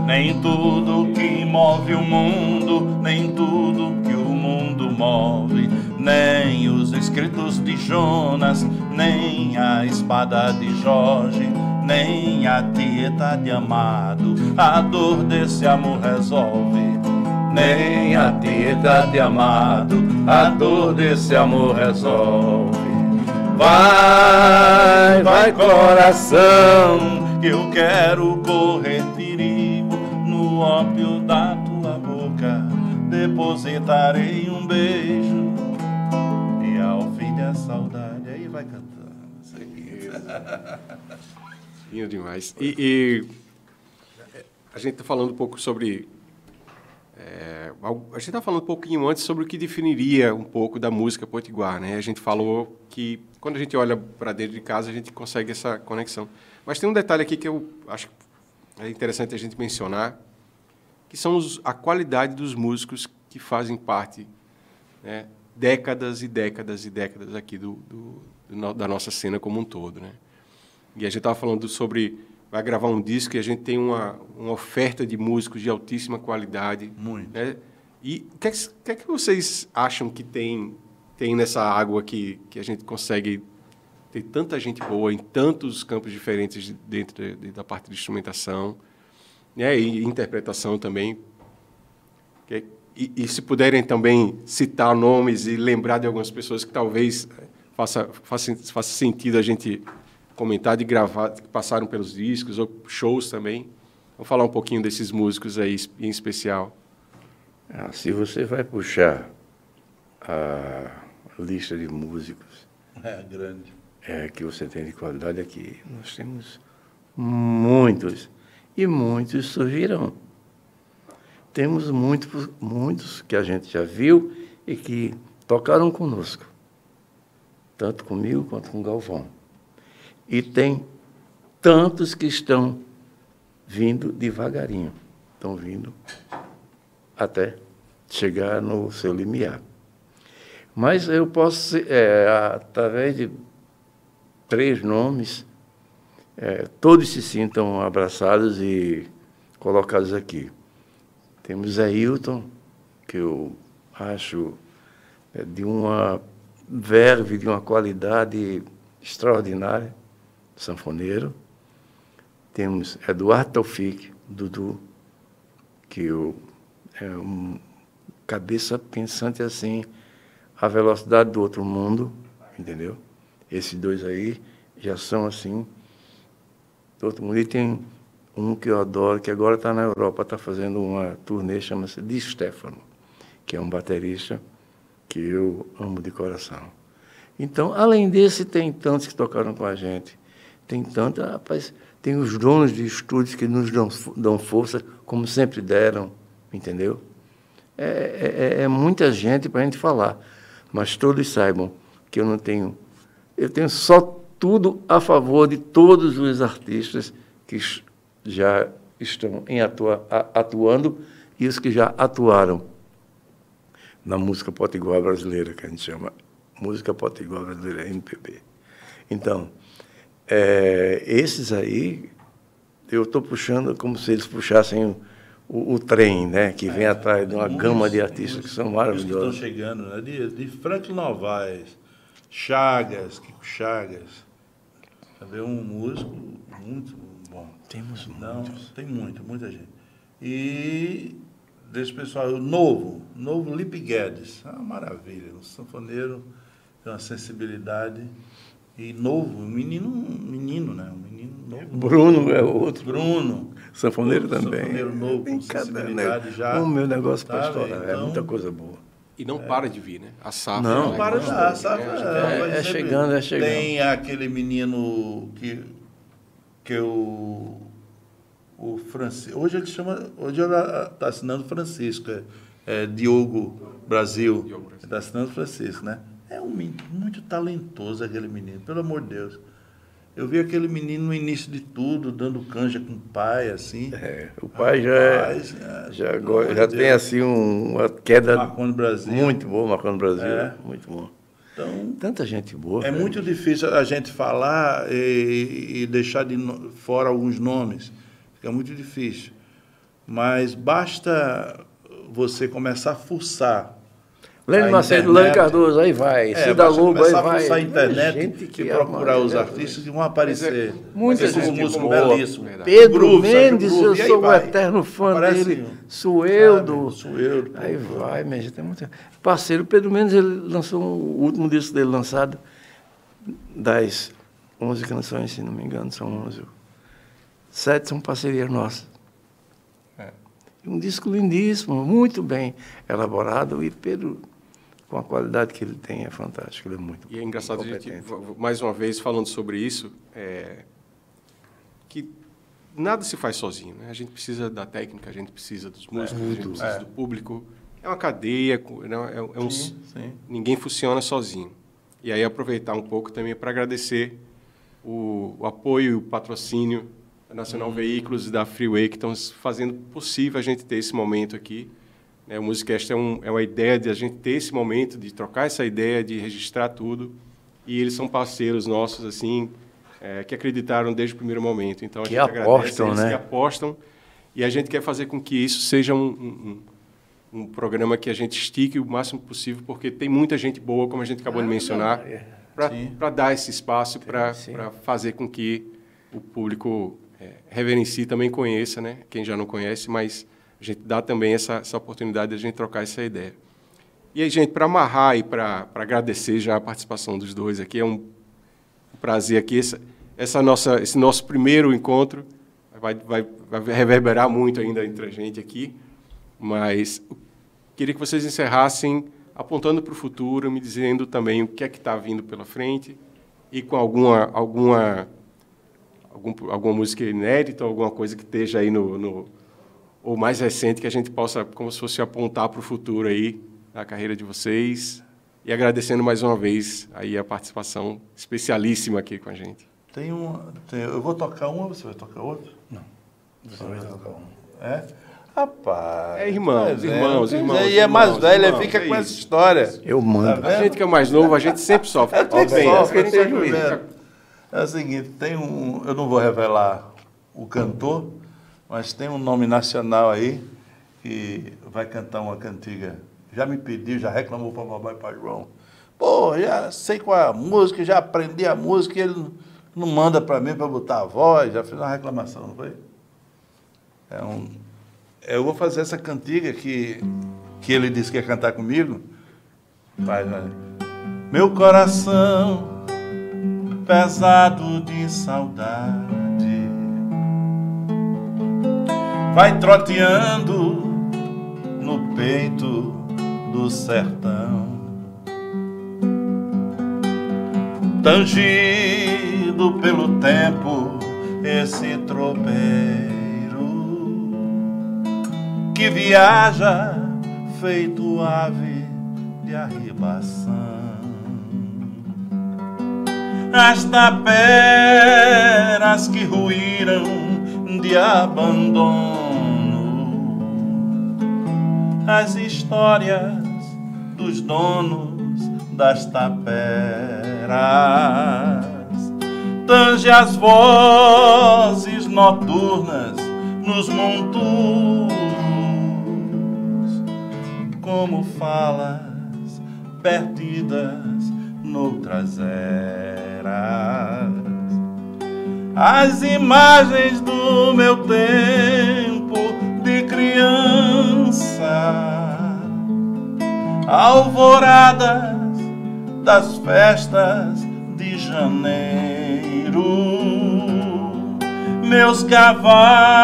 Nem tudo que move o mundo, nem tudo que o mundo move, nem os escritos de Jonas, nem a espada de Jorge, nem a Tieta de Amado a dor desse amor resolve. Nem a Tieta de Amado a dor desse amor resolve. Vai, vai coração, que eu quero correr perigo. No ópio da tua boca depositarei um beijo, e ao fim da saudade, aí vai cantando. Lindo demais. E a gente está falando um pouco sobre... a gente está falando um pouquinho antes sobre o que definiria um pouco da música potiguar, né? A gente falou que quando a gente olha para dentro de casa, a gente consegue essa conexão. Mas tem um detalhe aqui que eu acho que é interessante a gente mencionar, que são a qualidade dos músicos que fazem parte, né, décadas e décadas e décadas aqui da nossa cena como um todo, né? E a gente estava falando sobre... Vai gravar um disco e a gente tem uma oferta de músicos de altíssima qualidade. Muito. Né? E o que é que vocês acham que tem nessa água que a gente consegue ter tanta gente boa em tantos campos diferentes dentro da parte de instrumentação, né? E interpretação também? E se puderem também citar nomes e lembrar de algumas pessoas que talvez faça sentido a gente comentar, de gravar, que passaram pelos discos, ou shows também. Vamos falar um pouquinho desses músicos aí, em especial. Se você vai puxar a lista de músicos grande, que você tem de qualidade aqui, nós temos muitos, e muitos surgirão. Temos muitos que a gente já viu e que tocaram conosco, tanto comigo quanto com o Galvão. E tem tantos que estão vindo devagarinho, estão vindo até chegar no seu limiar. Mas eu posso, através de 3 nomes, todos se sintam abraçados e colocados aqui. Temos Ailton, que eu acho de uma verve, de uma qualidade extraordinária, sanfoneiro. Temos Eduardo Taufik, Dudu, que é um cabeça pensante assim, a velocidade do outro mundo, entendeu? Esses 2 aí já são assim, do outro mundo. E tem um que eu adoro, que agora está na Europa, está fazendo uma turnê, chama-se Di Stefano, que é um baterista que eu amo de coração. Então, além desse, tem tantos que tocaram com a gente. Tem tanto, rapaz, tem os donos de estúdios que nos dão força, como sempre deram, entendeu? É muita gente para a gente falar, mas todos saibam que eu tenho só tudo a favor de todos os artistas que já estão atuando e os que já atuaram na música potiguar brasileira, que a gente chama música potiguar brasileira, MPB. Então, esses aí, eu estou puxando como se eles puxassem o trem, né, que vem atrás de uma gama de artistas que são maravilhosos. Que estão chegando, né, de Franklin Novaes, Chagas, Kiko Chagas. Sabe, um músico muito bom. Temos muitos. Não, tem muita gente. E desse pessoal, o novo Lipe Guedes, uma maravilha, um sanfoneiro, tem uma sensibilidade. E novo, um menino, né? Um menino novo. Bruno é outro. Bruno. Sanfoneiro também. Sanfoneiro novo, com sensibilidade já. O meu negócio para Sabe? estourar, é Então, muita coisa boa. E não para de vir, né? A safra. Não, né? para Gosta, já, né? sabe? É chegando, é chegando. Tem aquele menino que o Francisco, hoje ele está assinando Francisco, Diogo Brasil, está assinando Francisco, né? É um menino muito talentoso aquele menino, pelo amor de Deus. Eu vi aquele menino no início de tudo, dando canja com o pai, assim. O pai já tem assim uma queda Marconi Brasil. muito boa, Marconi Brasil, muito bom. Então, tanta gente boa. é muito difícil a gente falar e deixar de fora alguns nomes. Fica muito difícil. Mas basta você começar a fuçar. Lênin Macedo, Lani Cardoso, aí vai. Cida Lobo, aí vai. Começar a fuçar a internet gente e procurar os artistas que vão aparecer. Muita Esses gente músicos boa. belíssimos. Pedro Groove, Mendes, Sérgio eu Groove, sou e um aí vai. eterno fã Aparece dele. um, Sueldo. Sueldo. Aí vai, minha gente, tem muita... Parceiro, Pedro Mendes, ele lançou o último disco dele lançado, das 11 canções, se não me engano, são 11. 7 são parcerias nossas. Um disco lindíssimo, muito bem elaborado, e Pedro, com a qualidade que ele tem, é fantástico, ele é muito E é engraçado, a gente, competente. mais uma vez, falando sobre isso, que nada se faz sozinho, né? A gente precisa da técnica, a gente precisa dos músicos, a gente precisa do público. É uma cadeia, Sim. ninguém funciona sozinho. E aí aproveitar um pouco também para agradecer o apoio e o patrocínio da Nacional Veículos e da Freeway, que estão fazendo possível a gente ter esse momento aqui. O Musicast é uma ideia de a gente ter esse momento, de trocar essa ideia, de registrar tudo. E eles são parceiros nossos, assim, que acreditaram desde o primeiro momento. Então, a gente agradece a eles, que apostam. E a gente quer fazer com que isso seja um programa que a gente estique o máximo possível, porque tem muita gente boa, como a gente acabou de mencionar, para dar esse espaço, para fazer com que o público reverencie, também conheça, né? Quem já não conhece, mas a gente dá também essa oportunidade de a gente trocar essa ideia. E aí, gente, para amarrar e para agradecer já a participação dos dois aqui, é um prazer aqui. Esse nosso primeiro encontro vai reverberar muito ainda entre a gente aqui, mas queria que vocês encerrassem apontando para o futuro, me dizendo também o que é que está vindo pela frente e com alguma música inédita, alguma coisa que esteja aí ou mais recente, que a gente possa, como se fosse, apontar para o futuro aí da carreira de vocês. E agradecendo mais uma vez aí a participação especialíssima aqui com a gente. Eu vou tocar uma, você vai tocar outra? Não. Você vai tocar uma. É? Rapaz. Irmãos. E é mais velha, fica com essa história. Eu mando. A gente que é mais novo, a gente sempre sofre. É o seguinte, eu não vou revelar o cantor, mas tem um nome nacional aí que vai cantar uma cantiga. Já me pediu, já reclamou para o papai e para João. Pô, já sei qual é a música, já aprendi a música, e ele não manda para mim para botar a voz, já fez uma reclamação, não foi? Eu vou fazer essa cantiga que ele disse que ia cantar comigo. Vai. Meu coração pesado de saudade vai troteando no peito do sertão, tangido pelo tempo esse tropeiro que viaja feito ave de arribação. As taperas que ruíram de abandono, as histórias dos donos das taperas, tange as vozes noturnas nos monturos, como falas perdidas noutras eras. As imagens do meu tempo de criança, alvoradas das festas de Janeiro, meus cavalos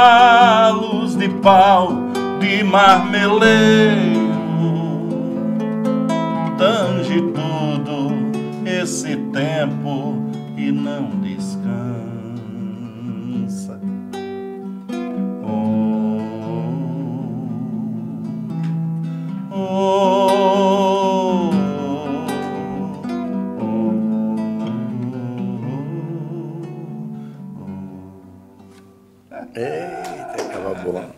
de pau de marmeleiro, tange tudo esse tempo e não descansa. Eita, tava bom.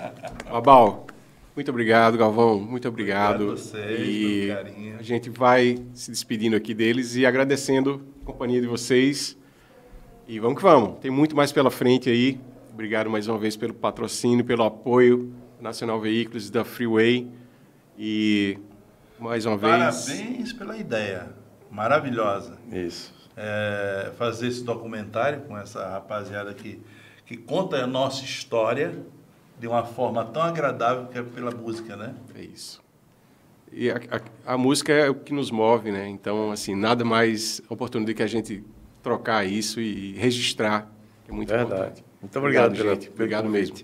Abal, muito obrigado, Galvão, muito obrigado. Obrigado a vocês, e pelo carinho. a gente vai se despedindo aqui deles e agradecendo a companhia de vocês. E vamos que vamos, tem muito mais pela frente aí. Obrigado mais uma vez pelo patrocínio, pelo apoio Nacional Veículos da Freeway. E mais uma vez... Parabéns pela ideia, maravilhosa. Isso. Fazer esse documentário com essa rapaziada que conta a nossa história de uma forma tão agradável que é pela música, né? É isso. E a música é o que nos move, né? Então, assim, nada mais oportuno do que a gente trocar isso e registrar, que é muito Verdade. importante. Muito obrigado, gente. Obrigado mesmo.